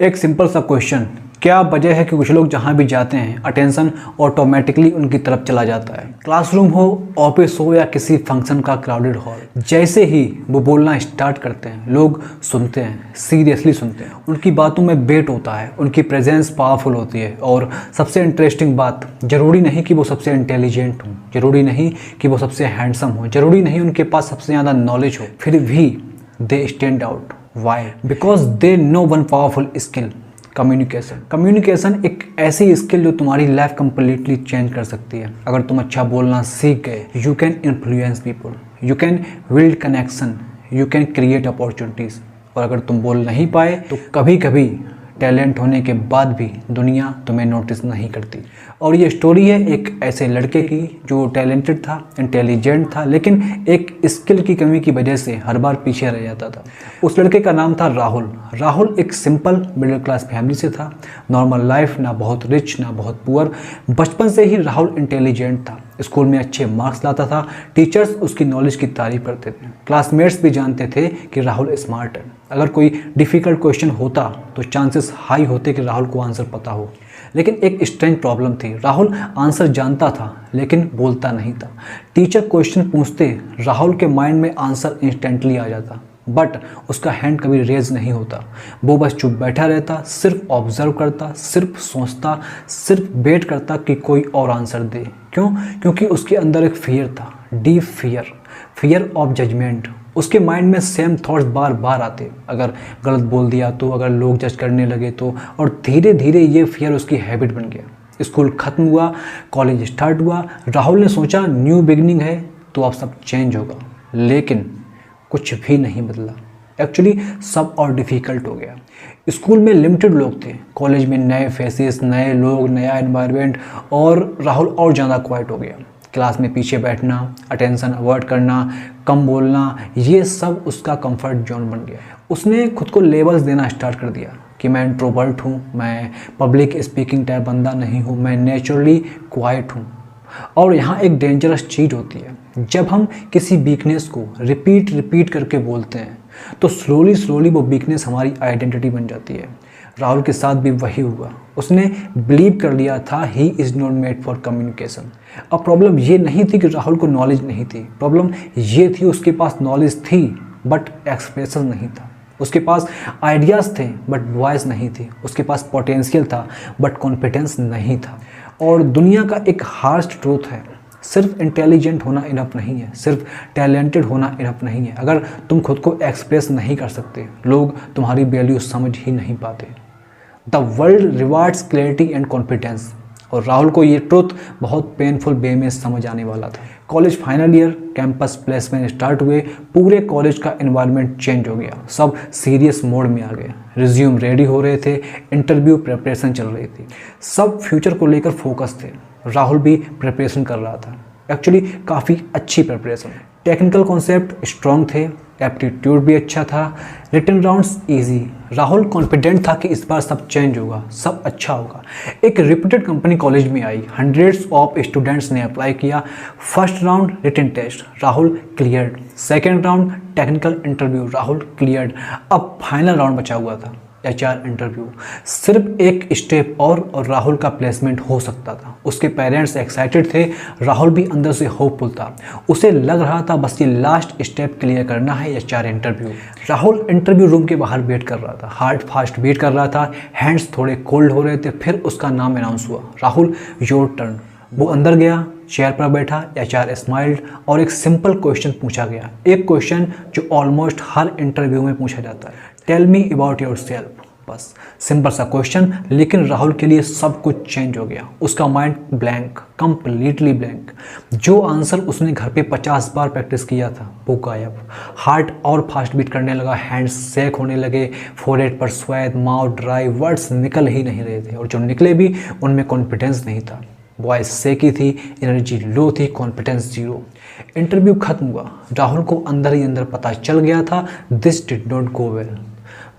एक सिंपल सा क्वेश्चन, क्या वजह है कि कुछ लोग जहाँ भी जाते हैं अटेंशन ऑटोमेटिकली उनकी तरफ चला जाता है। क्लासरूम हो, ऑफिस हो या किसी फंक्शन का क्राउडेड हॉल, जैसे ही वो बोलना स्टार्ट करते हैं लोग सुनते हैं, सीरियसली सुनते हैं। उनकी बातों में वेट होता है, उनकी प्रेजेंस पावरफुल होती है। और सबसे इंटरेस्टिंग बात, जरूरी नहीं कि वो सबसे इंटेलिजेंट हो, जरूरी नहीं कि वो सबसे हैंडसम हो, जरूरी नहीं उनके पास सबसे ज़्यादा नॉलेज हो, फिर भी they stand out. Why? Because they know one powerful skill, communication. Communication एक ऐसी स्किल जो तुम्हारी लाइफ कंप्लीटली चेंज कर सकती है। अगर तुम अच्छा बोलना सीख गए, you can influence people, you can build connection, you can create opportunities. और अगर तुम बोल नहीं पाए तो कभी कभी टैलेंट होने के बाद भी दुनिया तुम्हें नोटिस नहीं करती। और ये स्टोरी है एक ऐसे लड़के की जो टैलेंटेड था, इंटेलिजेंट था, लेकिन एक स्किल की कमी की वजह से हर बार पीछे रह जाता था। उस लड़के का नाम था राहुल। राहुल एक सिंपल मिडिल क्लास फैमिली से था, नॉर्मल लाइफ, ना बहुत रिच ना बहुत पुअर। बचपन से ही राहुल इंटेलिजेंट था, स्कूल में अच्छे मार्क्स लाता था, टीचर्स उसकी नॉलेज की तारीफ करते थे, क्लासमेट्स भी जानते थे कि राहुल स्मार्ट है। अगर कोई डिफ़िकल्ट क्वेश्चन होता तो चांसेस हाई होते कि राहुल को आंसर पता हो। लेकिन एक स्ट्रेंज प्रॉब्लम थी, राहुल आंसर जानता था लेकिन बोलता नहीं था। टीचर क्वेश्चन पूछते, राहुल के माइंड में आंसर इंस्टेंटली आ जाता, बट उसका हैंड कभी रेज नहीं होता। वो बस चुप बैठा रहता, सिर्फ ऑब्जर्व करता, सिर्फ सोचता, सिर्फ वेट करता कि कोई और आंसर दे। क्यों? क्योंकि उसके अंदर एक फियर था, deep fear, fear of judgement. उसके माइंड में सेम थॉट्स बार बार आते, अगर गलत बोल दिया तो, अगर लोग जज करने लगे तो। और धीरे धीरे ये फियर उसकी हैबिट बन गया। स्कूल खत्म हुआ, कॉलेज स्टार्ट हुआ, राहुल ने सोचा न्यू बिगनिंग है तो अब सब चेंज होगा। लेकिन कुछ भी नहीं बदला। एक्चुअली सब और डिफ़िकल्ट हो गया। स्कूल में लिमिटेड लोग थे, कॉलेज में नए फेसेस, नए लोग, नया एनवायरनमेंट, और राहुल और ज़्यादा क्वाइट हो गया। क्लास में पीछे बैठना, अटेंशन अवॉइड करना, कम बोलना, ये सब उसका कंफर्ट जोन बन गया। उसने खुद को लेबल्स देना स्टार्ट कर दिया कि मैं इंट्रोवर्ट हूँ, मैं पब्लिक स्पीकिंग टाइप बंदा नहीं हूँ, मैं नेचुरली क्वाइट हूँ। और यहाँ एक डेंजरस चीज़ होती है, जब हम किसी वीकनेस को रिपीट करके बोलते हैं तो स्लोली वो वीकनेस हमारी आइडेंटिटी बन जाती है। राहुल के साथ भी वही हुआ। उसने बिलीव कर लिया था he is not made for communication. अब प्रॉब्लम ये नहीं थी कि राहुल को नॉलेज नहीं थी, प्रॉब्लम ये थी उसके पास नॉलेज थी बट एक्सप्रेशन नहीं था। उसके पास आइडियाज़ थे बट वॉइस नहीं थी। उसके पास पोटेंशियल था बट कॉन्फिडेंस नहीं था। और दुनिया का एक हार्श ट्रूथ है, सिर्फ इंटेलिजेंट होना इनफ नहीं है, सिर्फ टैलेंटेड होना इनफ नहीं है। अगर तुम खुद को एक्सप्रेस नहीं कर सकते, लोग तुम्हारी वैल्यू समझ ही नहीं पाते। The world rewards clarity and confidence. और राहुल को ये ट्रुथ बहुत पेनफुल वे में समझ आने वाला था। College final year, campus placement start हुए, पूरे कॉलेज का एनवायरनमेंट चेंज हो गया, सब सीरियस मोड में आ गए। रिज्यूम रेडी हो रहे थे, इंटरव्यू प्रिपरेशन चल रही थी, सब फ्यूचर को लेकर फोकस थे। राहुल भी प्रिपरेशन कर रहा था, एक्चुअली काफ़ी अच्छी प्रिपरेशन। टेक्निकल कॉन्सेप्ट स्ट्रॉन्ग थे, एप्टीट्यूड भी अच्छा था, written rounds easy. Rahul confident था कि इस बार सब चेंज होगा, सब अच्छा होगा। एक रिप्यूटेड कंपनी कॉलेज में आई, हंड्रेड्स ऑफ स्टूडेंट्स ने अप्लाई किया। First round written test, Rahul cleared. Second round technical interview, Rahul cleared. अब फाइनल राउंड बचा हुआ था, HR इंटरव्यू। सिर्फ एक स्टेप और राहुल का प्लेसमेंट हो सकता था। उसके पेरेंट्स एक्साइटेड थे, राहुल भी अंदर से होपफुल था। उसे लग रहा था बस ये लास्ट स्टेप क्लियर करना है, HR interview. Rahul interview room के बाहर वेट कर रहा था, हार्ट फास्ट बीट कर रहा था, हैंड्स थोड़े कोल्ड हो रहे थे। फिर उसका नाम अनाउंस हुआ, राहुल योर टर्न। वो अंदर गया, चेयर पर बैठा, HR स्माइल्ड और एक सिंपल क्वेश्चन पूछा गया। एक क्वेश्चन जो ऑलमोस्ट हर इंटरव्यू में पूछा जाता है, tell me about yourself. बस सिंपल सा क्वेश्चन, लेकिन राहुल के लिए सब कुछ चेंज हो गया। उसका माइंड ब्लैंक, कंप्लीटली ब्लैंक। जो आंसर उसने घर पे 50 बार प्रैक्टिस किया था वो गायब। हार्ट और फास्ट बीट करने लगा, हैंड्स सेक होने लगे, फोरहेड पर स्वेट, माउथ ड्राई, वर्ड्स निकल ही नहीं रहे थे। और जो निकले भी उनमें कॉन्फिडेंस नहीं था। वॉइस सेकी थी, एनर्जी लो थी, कॉन्फिडेंस जीरो। इंटरव्यू खत्म हुआ, राहुल को अंदर ही अंदर पता चल गया था this did not go well.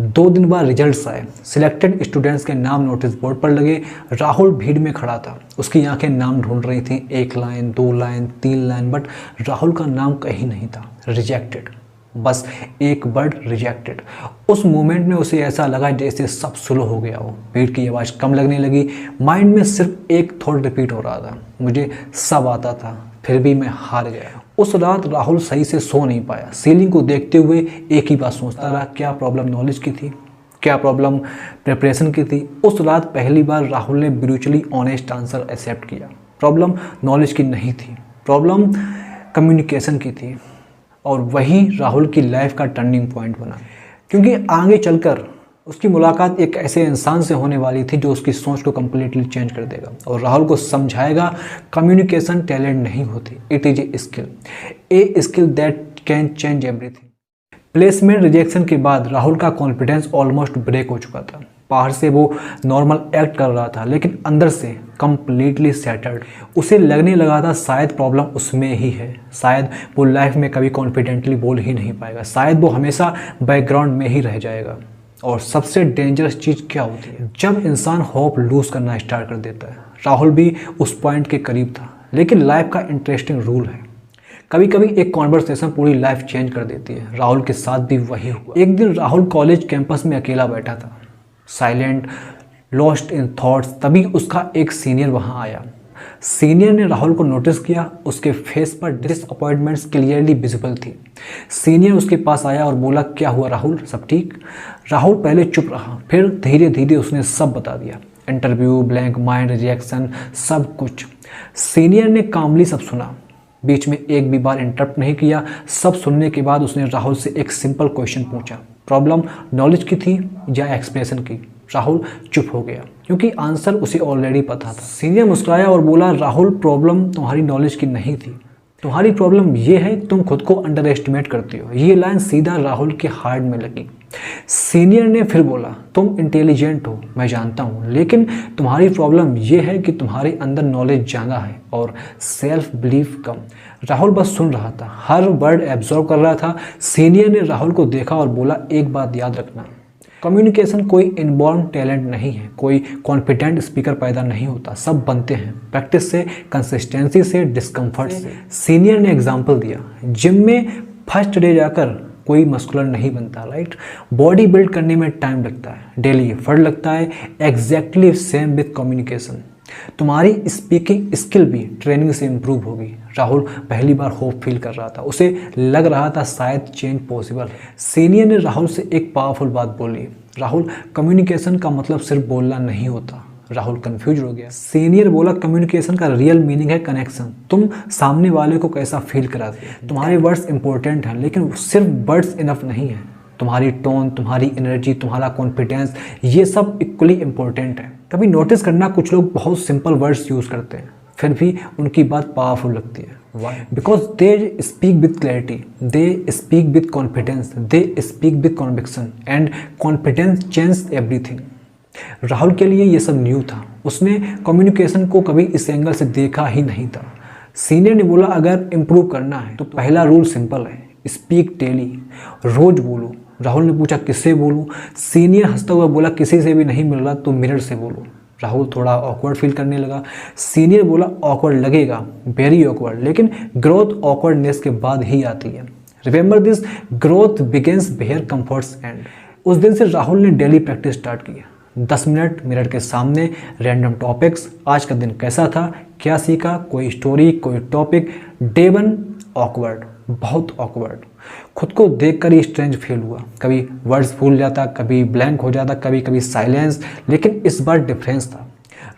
2 दिन बाद रिजल्ट्स आए, सिलेक्टेड स्टूडेंट्स के नाम नोटिस बोर्ड पर लगे। राहुल भीड़ में खड़ा था, उसकी आंखें नाम ढूंढ रही थी, 1 line, 2 line, 3 line, but Rahul का नाम कहीं नहीं था। रिजेक्टेड। बस एक वर्ड रिजेक्टेड। उस मोमेंट में उसे ऐसा लगा जैसे सब स्लो हो गया हो, बीट की आवाज़ कम लगने लगी, माइंड में सिर्फ एक थॉट रिपीट हो रहा था, मुझे सब आता था फिर भी मैं हार गया। उस रात राहुल सही से सो नहीं पाया, सीलिंग को देखते हुए एक ही बात सोचता रहा, क्या प्रॉब्लम नॉलेज की थी, क्या प्रॉब्लम प्रिपरेशन की थी। उस रात पहली बार राहुल ने ब्रूचली ऑनेस्ट आंसर एक्सेप्ट किया। प्रॉब्लम नॉलेज की नहीं थी, प्रॉब्लम कम्युनिकेशन की थी। और वही राहुल की लाइफ का टर्निंग पॉइंट बना, क्योंकि आगे चलकर उसकी मुलाकात एक ऐसे इंसान से होने वाली थी जो उसकी सोच को कम्प्लीटली चेंज कर देगा और राहुल को समझाएगा कम्युनिकेशन टैलेंट नहीं होती, it is a skill that can change everything. Placement rejection के बाद राहुल का कॉन्फिडेंस ऑलमोस्ट ब्रेक हो चुका था। बाहर से वो नॉर्मल एक्ट कर रहा था लेकिन अंदर से कंप्लीटली सैटर्ड। उसे लगने लगा था शायद प्रॉब्लम उसमें ही है, शायद वो लाइफ में कभी कॉन्फिडेंटली बोल ही नहीं पाएगा, शायद वो हमेशा बैकग्राउंड में ही रह जाएगा। और सबसे डेंजरस चीज़ क्या होती है, जब इंसान होप लूज करना स्टार्ट कर देता है। राहुल भी उस पॉइंट के करीब था, लेकिन लाइफ का इंटरेस्टिंग रूल है, कभी कभी एक कॉन्वर्सेशन पूरी लाइफ चेंज कर देती है। राहुल के साथ भी वही हुआ। एक दिन राहुल कॉलेज कैंपस में अकेला बैठा था, साइलेंट, लॉस्ट इन थॉट्स। तभी उसका एक सीनियर वहां आया। सीनियर ने राहुल को नोटिस किया, उसके फेस पर डिसअपॉइंटमेंट्स क्लियरली विजिबल थी। सीनियर उसके पास आया और बोला, क्या हुआ राहुल, सब ठीक? राहुल पहले चुप रहा, फिर धीरे धीरे उसने सब बता दिया, इंटरव्यू, ब्लैंक माइंड, रिजेक्शन, सब कुछ। सीनियर ने कामली सब सुना, बीच में एक भी बार इंटरप्ट नहीं किया। सब सुनने के बाद उसने राहुल से एक सिंपल क्वेश्चन पूछा, प्रॉब्लम नॉलेज की थी या एक्सप्रेशन की? राहुल चुप हो गया क्योंकि आंसर उसे ऑलरेडी पता था। सीनियर मुस्कुराया और बोला, राहुल प्रॉब्लम तुम्हारी नॉलेज की नहीं थी, तुम्हारी प्रॉब्लम ये है तुम खुद को अंडर एस्टिमेट करती हो। ये लाइन सीधा राहुल के हार्ट में लगी। सीनियर ने फिर बोला, तुम इंटेलिजेंट हो, मैं जानता हूँ, लेकिन तुम्हारी प्रॉब्लम ये है कि तुम्हारे अंदर नॉलेज ज़्यादा है और सेल्फ बिलीफ कम। राहुल बस सुन रहा था, हर वर्ड एब्जॉर्व कर रहा था। सीनियर ने राहुल को देखा और बोला, एक बात याद रखना, कम्युनिकेशन कोई इनबॉर्न टैलेंट नहीं है, कोई कॉन्फिडेंट स्पीकर पैदा नहीं होता, सब बनते हैं प्रैक्टिस से, कंसिस्टेंसी से, डिस्कम्फर्ट से। सीनियर ने एग्जांपल दिया, जिम में फर्स्ट डे जाकर कोई मस्कुलर नहीं बनता, राइट? बॉडी बिल्ड करने में टाइम लगता है, डेली एफर्ट लगता है। एग्जैक्टली सेम विथ कम्युनिकेशन, तुम्हारी स्पीकिंग स्किल भी ट्रेनिंग से इम्प्रूव होगी। राहुल पहली बार होप फील कर रहा था, उसे लग रहा था शायद चेंज पॉसिबल है। सीनियर ने राहुल से एक पावरफुल बात बोली, राहुल कम्युनिकेशन का मतलब सिर्फ बोलना नहीं होता। राहुल कंफ्यूज हो गया। सीनियर बोला, कम्युनिकेशन का रियल मीनिंग है कनेक्शन, तुम सामने वाले को कैसा फील कराते हो। तुम्हारे वर्ड्स इंपॉर्टेंट हैं लेकिन सिर्फ वर्ड्स इनफ नहीं है, तुम्हारी टोन, तुम्हारी एनर्जी, तुम्हारा कॉन्फिडेंस, ये सब इक्वली इंपॉर्टेंट है। कभी नोटिस करना, कुछ लोग बहुत सिंपल वर्ड्स यूज़ करते हैं फिर भी उनकी बात पावरफुल लगती है। Why? Because they speak with clarity, they speak with confidence, they speak with conviction, and confidence change everything. Rahul के लिए ये सब न्यू था, उसने कम्युनिकेशन को कभी इस एंगल से देखा ही नहीं था। सीनियर ने बोला, अगर इम्प्रूव करना है तो पहला रूल सिंपल है, स्पीक डेली, रोज बोलो। राहुल ने पूछा, किससे बोलूं? सीनियर हंसता हुआ बोला, किसी से भी नहीं मिल रहा तो मिरर से बोलो। राहुल थोड़ा ऑकवर्ड फील करने लगा। सीनियर बोला, ऑकवर्ड लगेगा, वेरी ऑकवर्ड, लेकिन ग्रोथ ऑकवर्डनेस के बाद ही आती है। Remember this, growth begins where comforts end. उस दिन से राहुल ने डेली प्रैक्टिस स्टार्ट किया। 10 मिनट मिरर के सामने, रैंडम टॉपिक्स, आज का दिन कैसा था, क्या सीखा, कोई स्टोरी, कोई टॉपिक। डे 1 ऑकवर्ड, बहुत ऑकवर्ड, खुद को देखकर ही स्ट्रेंज फील हुआ। कभी वर्ड्स भूल जाता, कभी ब्लैंक हो जाता, कभी कभी साइलेंस, लेकिन इस बार डिफरेंस था।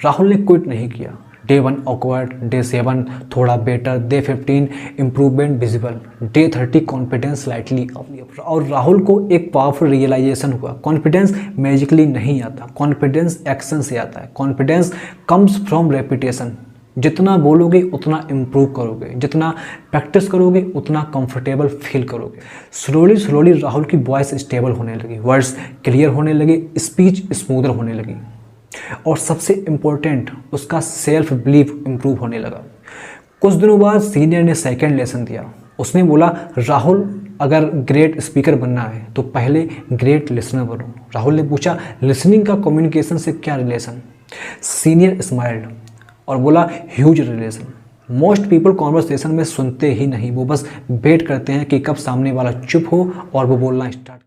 राहुल ने क्विट नहीं किया। डे 1 ऑकवर्ड, डे 7 थोड़ा better, day 15 improvement visible, day 30 confidence slightly up. और राहुल को एक पावरफुल रियलाइजेशन हुआ, कॉन्फिडेंस मैजिकली नहीं आता, कॉन्फिडेंस एक्शन से आता है। कॉन्फिडेंस कम्स फ्रॉम रेपिटेशन, जितना बोलोगे उतना इम्प्रूव करोगे, जितना प्रैक्टिस करोगे उतना कंफर्टेबल फील करोगे। स्लोली स्लोली राहुल की वॉइस स्टेबल होने लगी, वर्ड्स क्लियर होने लगे, स्पीच स्मूदर होने लगी, और सबसे इम्पोर्टेंट, उसका सेल्फ बिलीफ इम्प्रूव होने लगा। कुछ दिनों बाद सीनियर ने सेकेंड लेसन दिया। उसने बोला, राहुल अगर ग्रेट स्पीकर बनना है तो पहले ग्रेट लिसनर बनो। राहुल ने पूछा, लिसनिंग का कम्युनिकेशन से क्या रिलेशन? सीनियर स्माइल्ड और बोला, huge relation. Most people conversation में सुनते ही नहीं, वो बस वेट करते हैं कि कब सामने वाला चुप हो और वो बोलना स्टार्ट